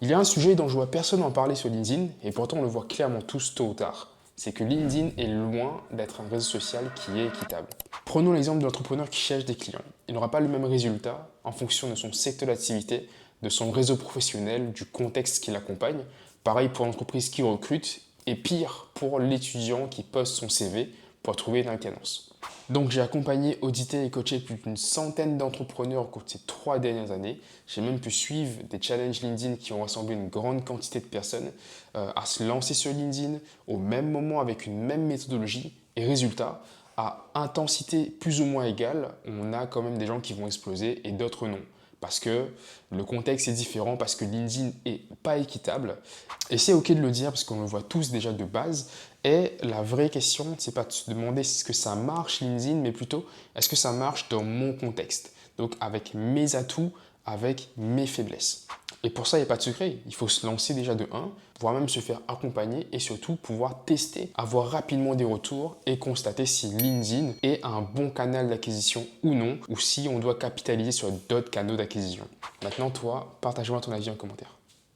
Il y a un sujet dont je vois personne en parler sur LinkedIn, et pourtant on le voit clairement tous tôt ou tard. C'est que LinkedIn est loin d'être un réseau social qui est équitable. Prenons l'exemple de l'entrepreneur qui cherche des clients. Il n'aura pas le même résultat en fonction de son secteur d'activité, de son réseau professionnel, du contexte qui l'accompagne. Pareil pour l'entreprise qui recrute, et pire pour l'étudiant qui poste son CV pour trouver une alternance. Donc j'ai accompagné, audité et coaché plus d'une centaine d'entrepreneurs au cours de ces 3 dernières années. J'ai même pu suivre des challenges LinkedIn qui ont rassemblé une grande quantité de personnes à se lancer sur LinkedIn au même moment avec une même méthodologie. Et résultat, à intensité plus ou moins égale, on a quand même des gens qui vont exploser et d'autres non. Parce que le contexte est différent, parce que LinkedIn est pas équitable. Et c'est ok de le dire parce qu'on le voit tous déjà de base. Et la vraie question, c'est pas de se demander si ce que ça marche LinkedIn, mais plutôt est-ce que ça marche dans mon contexte. Donc avec mes atouts, avec mes faiblesses. Et pour ça, il n'y a pas de secret. Il faut se lancer déjà de 1, voire même se faire accompagner et surtout pouvoir tester, avoir rapidement des retours et constater si LinkedIn est un bon canal d'acquisition ou non, ou si on doit capitaliser sur d'autres canaux d'acquisition. Maintenant, toi, partage-moi ton avis en commentaire.